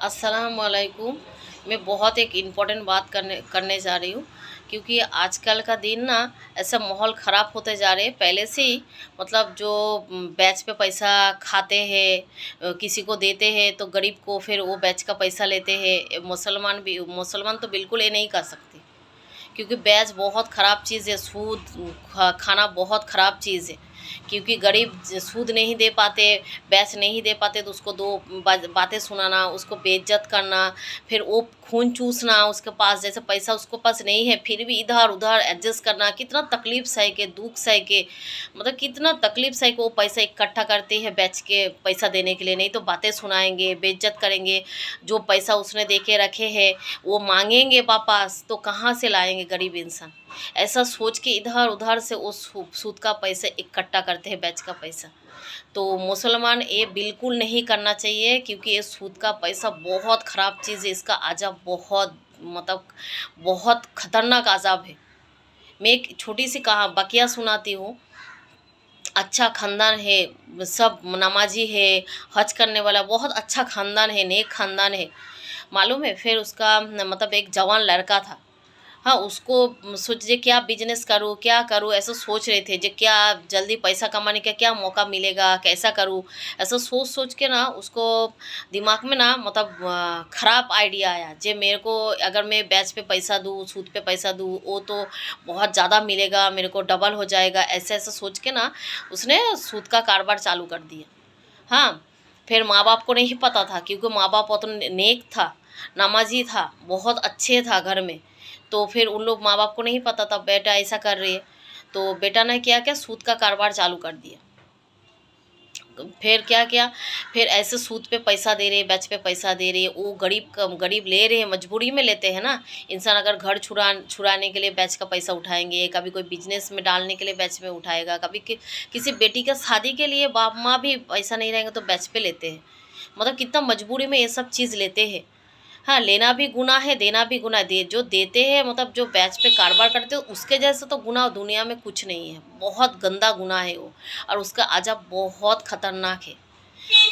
अस्सलाम वालेकुम। मैं बहुत एक इम्पॉर्टेंट बात करने करने जा रही हूँ, क्योंकि आजकल का दिन ना ऐसा माहौल ख़राब होते जा रहे हैं। पहले से ही मतलब जो बैच पे पैसा खाते हैं, किसी को देते हैं तो गरीब को फिर वो बैच का पैसा लेते हैं। मुसलमान तो बिल्कुल ये नहीं कर सकते, क्योंकि बैच बहुत ख़राब चीज़ है। सूद खाना बहुत ख़राब चीज़ है, क्योंकि गरीब सूद नहीं दे पाते, बैच नहीं दे पाते तो उसको दो बातें सुनाना, उसको बेइज्जत करना, फिर वो खून चूसना उसके पास, जैसे पैसा उसके पास नहीं है फिर भी इधर उधर एडजस्ट करना, कितना तकलीफ सह के, दुख सह के, मतलब कितना तकलीफ सह के वो पैसा इकट्ठा करते हैं बैच के पैसा देने के लिए। नहीं तो बातें सुनाएंगे, बेइज्जत करेंगे। जो पैसा उसने दे के रखे हैं वो मांगेंगे वापस, तो कहाँ से लाएंगे गरीब इंसान। ऐसा सोच के इधर उधर से उस सूद का पैसा इकट्ठा करते हैं, बैच का पैसा। तो मुसलमान ये बिल्कुल नहीं करना चाहिए, क्योंकि ये सूद का पैसा बहुत ख़राब चीज़ है। इसका अज़ाब बहुत, मतलब बहुत ख़तरनाक अज़ाब है। मैं एक छोटी सी कहा बकिया सुनाती हूँ। अच्छा ख़ानदान है, सब नमाज़ी है, हज करने वाला बहुत अच्छा ख़ानदान है, नेक ख़ानदान है, मालूम है। फिर उसका मतलब एक जवान लड़का था। हाँ, उसको सोचिए क्या बिज़नेस करूँ, क्या करूँ, ऐसा सोच रहे थे जे क्या जल्दी पैसा कमाने का क्या मौका मिलेगा, कैसा करूँ? ऐसा सोच-सोच के ना उसको दिमाग में ना मतलब ख़राब आइडिया आया, जे मेरे को अगर मैं ब्याज पे पैसा दूँ, सूद पे पैसा दूँ, वो तो बहुत ज़्यादा मिलेगा, मेरे को डबल हो जाएगा, ऐसा-ऐसा सोच के ना उसने सूद का कारोबार चालू कर दिया। हाँ, फिर माँ-बाप को नहीं पता था, क्योंकि माँ-बाप तो नेक था, नमाज़ी था, बहुत अच्छे था घर में। तो फिर उन लोग माँ-बाप को नहीं पता था बेटा ऐसा कर रही है। तो बेटा ने क्या-क्या सूद का कारोबार चालू कर दिया। फिर क्या किया, फिर ऐसे सूद पे पैसा दे रहे, ब्याज पे पैसा दे रहे, वो गरीब ले रहे हैं, मजबूरी में लेते हैं ना। इंसान अगर घर छुड़ाने के लिए ब्याज का पैसा उठाएँगे, कभी कोई बिज़नेस में डालने के लिए ब्याज में उठाएगा, कभी किसी बेटी का शादी के लिए बाप-माँ भी पैसा नहीं रहेंगे तो ब्याज पे लेते हैं। मतलब कितना मजबूरी में ये सब चीज़ लेते हैं। हाँ, लेना भी गुनाह है, देना भी गुनाह है। जो देते हैं मतलब जो बैच पे कारोबार करते हो उसके जैसा तो गुनाह दुनिया में कुछ नहीं है। बहुत गंदा गुनाह है वो, और उसका अज़ाब बहुत ख़तरनाक है।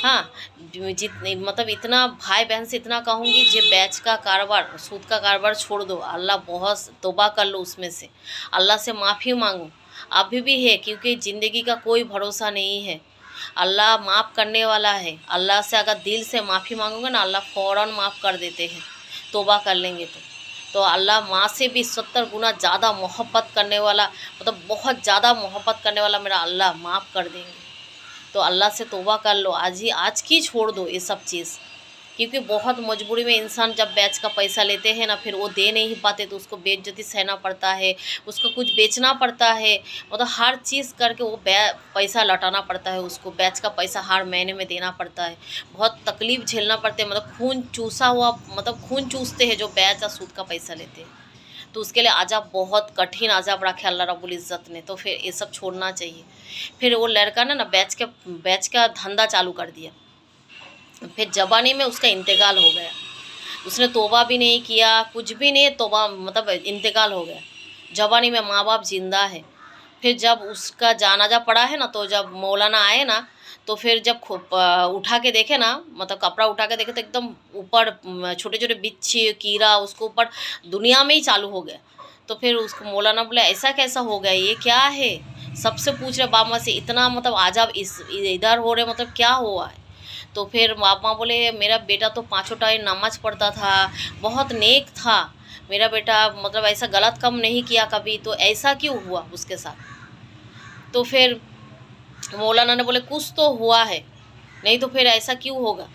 हाँ, जितने मतलब इतना भाई-बहन से इतना कहूँगी, जे बैच का कारोबार, सूद का कारोबार छोड़ दो। अल्लाह बहुत तौबा कर लो उसमें से। अल्लाह से माफ़ी माँगो। अभी भी है, क्योंकि ज़िंदगी का कोई भरोसा नहीं है। अल्लाह माफ़ करने वाला है। अल्लाह से अगर दिल से माफ़ी माँगोगे ना, अल्लाह फ़ौरन माफ़ कर देते हैं, तौबा कर लेंगे तो। तो अल्लाह माँ से भी 70 गुना ज़्यादा मोहब्बत करने वाला, मतलब बहुत ज़्यादा मोहब्बत करने वाला मेरा अल्लाह माफ़ कर देंगे। तो अल्लाह से तौबा कर लो, आज की छोड़ दो ये सब चीज़। क्योंकि बहुत मजबूरी में इंसान जब बैच का पैसा लेते हैं ना, फिर वो दे नहीं पाते तो उसको बेइज्जती सहना पड़ता है, उसको कुछ बेचना पड़ता है, मतलब हर चीज़ करके वो पैसा लौटाना पड़ता है, उसको बैच का पैसा हर महीने में देना पड़ता है। बहुत तकलीफ़ झेलना पड़ते हैं, मतलब खून चूसा हुआ, मतलब खून चूसते हैं जो बैच या सूद का पैसा लेते हैं। तो उसके लिए अज़ाब, बहुत कठिन अज़ाब रखे अल्लाह रब्बुल इज़्ज़त ने, तो फिर ये सब छोड़ना चाहिए। फिर वो लड़का ना बैच का धंधा चालू कर दिया। फिर जवानी में उसका इंतकाल हो गया। उसने तौबा भी नहीं किया, कुछ भी नहीं, तौबा मतलब इंतकाल हो गया। जवानी में माँ-बाप ज़िंदा है। फिर जब उसका जनाज़ा पड़ा है ना, तो जब मौलाना आए ना, तो फिर जब उठा के देखे ना, मतलब कपड़ा उठा के देखे तो एकदम ऊपर छोटे-छोटे बिच्छू, कीड़ा उसको ऊपर दुनिया में ही चालू हो गया। तो फिर उसको मौलाना बोले ऐसा कैसा हो गया, ये क्या है? सबसे पूछ रहे बाप-माँ से, इतना मतलब अज़ाब इस इधर हो रहे, मतलब क्या हुआ है? तो फिर बाप-माँ बोले मेरा बेटा तो पाँचों टाइम नमाज़ पढ़ता था, बहुत नेक था। मेरा बेटा मतलब ऐसा गलत काम नहीं किया कभी, तो ऐसा क्यों हुआ उसके साथ? तो फिर मौलाना ने बोले कुछ तो हुआ है, नहीं तो फिर ऐसा क्यों होगा?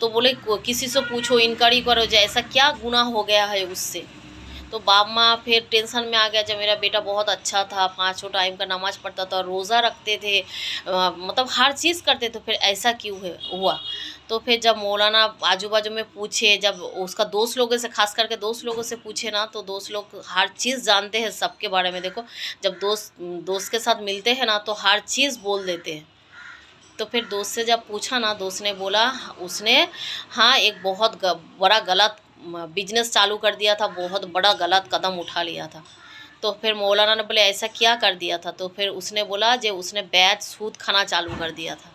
तो बोले किसी से पूछो, इंक्वायरी करो, जो ऐसा क्या गुनाह हो गया है उससे। तो बाप माँ फिर टेंशन में आ गया, जब मेरा बेटा बहुत अच्छा था, पाँचों टाइम का नमाज़ पढ़ता था, रोज़ा रखते थे, मतलब हर चीज़ करते थे, फिर ऐसा क्यों हुआ? तो फिर जब मौलाना आजू-बाजू में पूछे, जब उसका दोस्त लोगों से, ख़ास करके दोस्त लोगों से पूछे ना, तो दोस्त लोग हर चीज़ जानते हैं सबके बारे में। देखो, जब दोस्त के साथ मिलते हैं ना, तो हर चीज़ बोल देते हैं। तो फिर दोस्त से जब पूछा ना, दोस्त ने बोला उसने हाँ, एक बहुत बड़ा गलत बिजनेस चालू कर दिया था, बहुत बड़ा गलत कदम उठा लिया था। तो फिर मौलाना ने बोले ऐसा क्या कर दिया था? तो फिर उसने बोला जे उसने बैच सूद खाना चालू कर दिया था।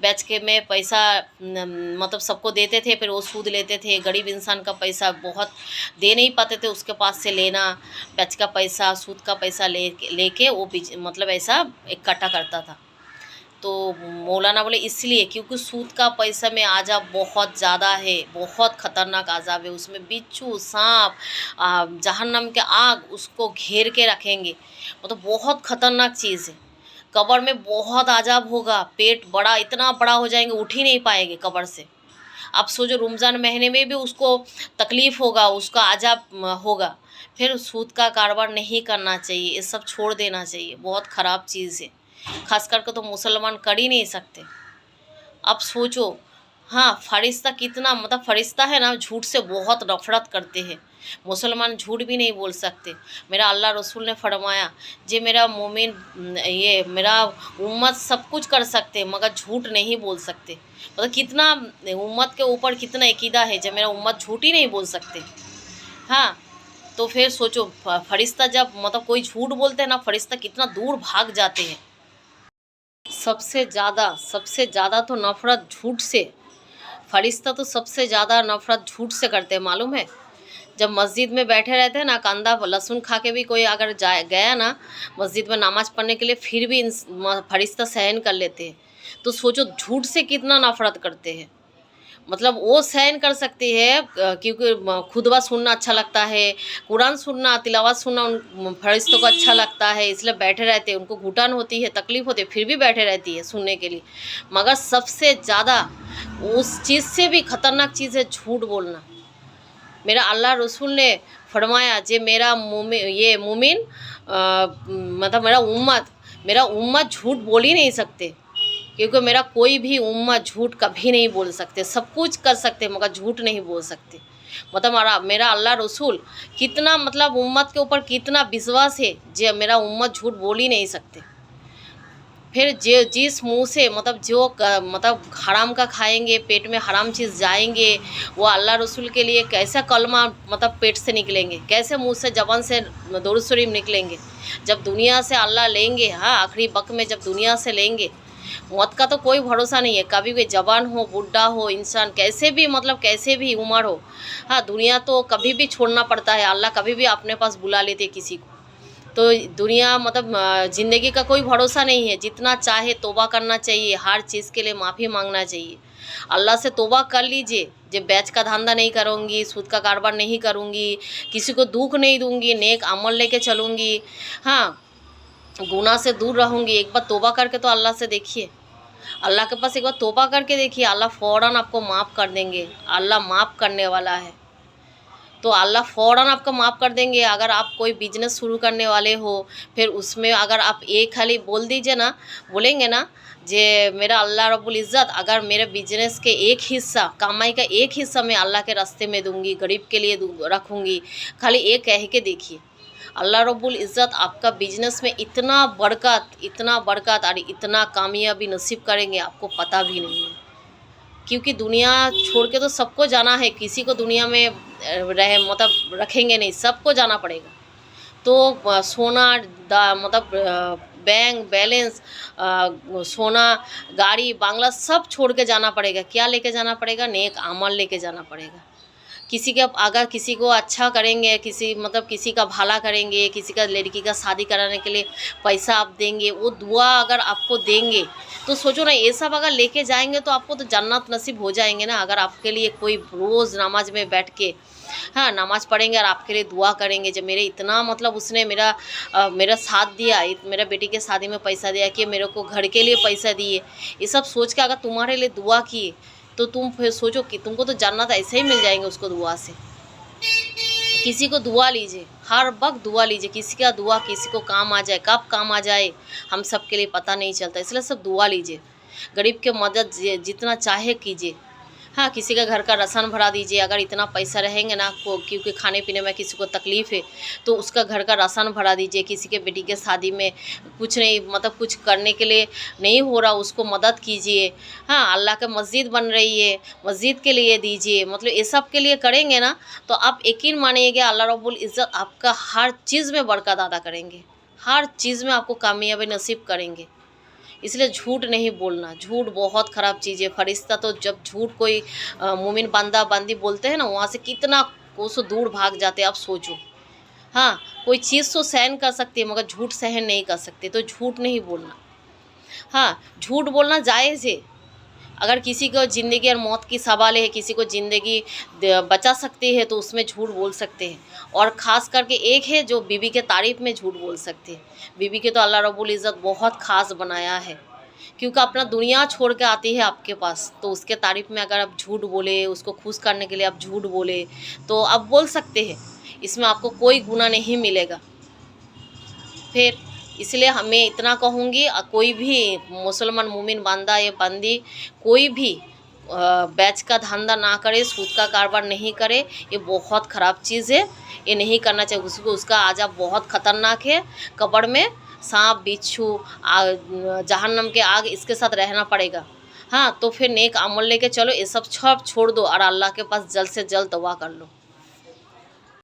बैच के में पैसा मतलब सबको देते थे, फिर वो सूद लेते थे। गरीब इंसान का पैसा बहुत दे नहीं पाते थे, उसके पास से लेना, बैच का पैसा, सूद का पैसा लेके वो मतलब ऐसा इकट्ठा करता था। तो मौलाना बोले इसलिए क्योंकि सूद का पैसा में आज़ाब बहुत ज़्यादा है, बहुत ख़तरनाक आज़ाब है। उसमें बिच्छू, सांप, जहन्नम के आग उसको घेर के रखेंगे, मतलब बहुत ख़तरनाक चीज़ है। कब्र में बहुत आज़ाब होगा, पेट बड़ा, इतना बड़ा हो जाएंगे, उठ ही नहीं पाएंगे कब्र से। आप सोचो रमज़ान महीने में भी उसको तकलीफ़ होगा, उसका आज़ाब होगा। फिर सूद का कारोबार नहीं करना चाहिए, ये सब छोड़ देना चाहिए, बहुत ख़राब चीज़ है। खास करके तो मुसलमान कर ही नहीं सकते। अब सोचो, हाँ, फरिश्ता कितना, मतलब फरिश्ता है ना, झूठ से बहुत नफरत करते हैं। मुसलमान झूठ भी नहीं बोल सकते। मेरा अल्लाह रसूल ने फरमाया, जे मेरा मोमिन, ये मेरा उम्मत सब कुछ कर सकते मगर झूठ नहीं बोल सकते। मतलब कितना उम्मत के ऊपर कितना अकीदा है जब मेरा उम्मत झूठ ही नहीं बोल सकते। हाँ, तो फिर सोचो फरिश्ता जब मतलब कोई झूठ बोलते हैं ना, फरिश्ता कितना दूर भाग जाते हैं। सबसे ज़्यादा तो नफ़रत झूठ से, फरिश्ता तो सबसे ज़्यादा नफ़रत झूठ से करते हैं, मालूम है। जब मस्जिद में बैठे रहते हैं ना, कांदा लहसुन खा के भी कोई अगर गया ना मस्जिद में नमाज़ पढ़ने के लिए, फिर भी फरिश्ता सहन कर लेते हैं। तो सोचो झूठ से कितना नफ़रत करते हैं। मतलब वो सहन कर सकती है क्योंकि खुतबा सुनना अच्छा लगता है, कुरान सुनना, तिलावत सुनना उन फरिश्तों को अच्छा लगता है, इसलिए बैठे रहते हैं। उनको घुटन होती है, तकलीफ़ होती है, फिर भी बैठे रहती है सुनने के लिए। मगर सबसे ज़्यादा उस चीज़ से भी ख़तरनाक चीज़ है झूठ बोलना। मेरा अल्लाह रसूल ने फरमाया, जे मेरा मोमिन मतलब मेरा उम्मत झूठ बोल ही नहीं सकते, क्योंकि मेरा कोई भी उम्मत झूठ कभी नहीं बोल सकते। सब कुछ कर सकते मगर झूठ नहीं बोल सकते। मतलब मेरा अल्लाह रसूल कितना, मतलब उम्मत के ऊपर कितना विश्वास है, जो मेरा उम्मत झूठ बोल ही नहीं सकते। फिर जिस मुंह से मतलब मतलब हराम का खाएंगे, पेट में हराम चीज़ जाएंगे, वो अल्लाह रसूल के लिए कैसा कलमा मतलब पेट से निकलेंगे, कैसे मुंह से, जबान से दुरूद शरीफ निकलेंगे। जब दुनिया से अल्लाह लेंगे, हाँ, आखिरी वक्त में जब दुनिया से लेंगे, मौत का तो कोई भरोसा नहीं है। कभी भी जवान हो, बुढ़ा हो, इंसान कैसे भी, मतलब कैसे भी उम्र हो, हाँ, दुनिया तो कभी भी छोड़ना पड़ता है। अल्लाह कभी भी अपने पास बुला लेते किसी को। तो दुनिया मतलब ज़िंदगी का कोई भरोसा नहीं है। जितना चाहे तौबा करना चाहिए, हर चीज़ के लिए माफ़ी मांगना चाहिए। अल्लाह से तौबा कर लीजिए, जब बैच का धंधा नहीं करूँगी, सूद का कारोबार नहीं करूँगी, किसी को दुख नहीं दूँगी, नेक अमल लेके चलूँगी, हाँ, गुनाह से दूर रहूँगी। एक बार तौबा करके तो अल्लाह से देखिए, अल्लाह के पास एक बार तौबा करके देखिए, अल्लाह फ़ौरन आपको माफ़ कर देंगे। अल्लाह माफ़ करने वाला है, तो अल्लाह फ़ौरन आपको माफ़ कर देंगे। अगर आप कोई बिजनेस शुरू करने वाले हो, फिर उसमें अगर आप एक खाली बोल दीजिए ना, बोलेंगे ना, जे मेरा अल्लाह रब्बुल इज़्ज़त अगर मेरे बिजनेस के एक हिस्सा, कमाई का एक हिस्सा मैं अल्लाह के रास्ते में दूंगी, गरीब के लिए रखूँगी, खाली एक कह के देखिए, अल्लाह रब्बुल इज़्ज़त आपका बिजनेस में इतना बरकत और इतना कामयाबी नसीब करेंगे, आपको पता भी नहीं है। क्योंकि दुनिया छोड़ के तो सबको जाना है, किसी को दुनिया में रहे मतलब रखेंगे नहीं, सबको जाना पड़ेगा। तो सोना, मतलब बैंक बैलेंस, सोना, गाड़ी बंगला सब छोड़ के जाना पड़ेगा। क्या लेके जाना पड़ेगा? नेक अमल लेके जाना पड़ेगा। अगर किसी को अच्छा करेंगे, किसी का भला करेंगे, किसी का लड़की का शादी कराने के लिए पैसा आप देंगे, वो दुआ अगर आपको देंगे, तो सोचो ना, ये सब अगर लेके जाएंगे तो आपको तो जन्नत नसीब हो जाएंगे ना। अगर आपके लिए कोई रोज़ नमाज में बैठ के, हाँ, नमाज़ पढ़ेंगे और आपके लिए दुआ करेंगे, जब मेरे इतना मतलब उसने मेरा साथ दिया, मेरा बेटी के शादी में पैसा दिया, कि मेरे को घर के लिए पैसा दिए, ये सब सोच के अगर तुम्हारे लिए दुआ किए, तो तुम फिर सोचो कि तुमको तो जन्नत ऐसे ही मिल जाएंगे उसको दुआ से। किसी को दुआ लीजिए, हर वक्त दुआ लीजिए। किसी का दुआ किसी को काम आ जाए, कब काम आ जाए हम सब के लिए पता नहीं चलता, इसलिए सब दुआ लीजिए। गरीब के मदद जितना चाहे कीजिए। हाँ, किसी का घर का राशन भरा दीजिए, अगर इतना पैसा रहेंगे ना आपको, क्योंकि खाने पीने में किसी को तकलीफ़ है, तो उसका घर का राशन भरा दीजिए। किसी के बेटी के शादी में कुछ नहीं, मतलब कुछ करने के लिए नहीं हो रहा, उसको मदद कीजिए। हाँ, अल्लाह का मस्जिद बन रही है, मस्जिद के लिए दीजिए। मतलब ये सब के लिए करेंगे ना, तो आप यकीन मानिएगा अल्लाह रब्बुल इज़्ज़त आपका हर चीज़ में बरकत अदा करेंगे, हर चीज़ में आपको कामयाबी नसीब करेंगे। इसलिए झूठ नहीं बोलना। झूठ बहुत ख़राब चीज़ है। फरिश्ता तो जब झूठ कोई मोमिन बंदा बंदी बोलते हैं ना, वहाँ से कितना कोसों दूर भाग जाते हैं, आप सोचो। हाँ, कोई चीज़ तो सहन कर सकती है मगर झूठ सहन नहीं कर सकते, तो झूठ नहीं बोलना। हाँ, झूठ बोलना जायज़ है। अगर किसी को ज़िंदगी और मौत की सवाल है, किसी को ज़िंदगी बचा सकती है तो उसमें झूठ बोल सकते हैं। और ख़ास करके एक है जो बीवी के तारीफ़ में झूठ बोल सकते हैं। बीवी के तो अल्लाह रब्बुल इज़्ज़त बहुत ख़ास बनाया है, क्योंकि अपना दुनिया छोड़ के आती है आपके पास, तो उसके तारीफ़ में अगर आप झूठ बोले, उसको खुश करने के लिए आप झूठ बोले, तो आप बोल सकते हैं। इसमें आपको कोई गुनाह नहीं मिलेगा। फिर इसलिए मैं इतना कहूँगी, कोई भी मुसलमान मोमिन बांदा या बंदी कोई भी बैच का धंधा ना करे, सूद का कारोबार नहीं करे। ये बहुत ख़राब चीज़ है, ये नहीं करना चाहिए। उसको उसका अज़ाब बहुत ख़तरनाक है। कब्र में सांप बिच्छू जहन्नम के आग इसके साथ रहना पड़ेगा। हाँ, तो फिर नेक अमल लेके चलो, ये सब छोड़ दो और अल्लाह के पास जल्द से जल्द तौबा कर लो।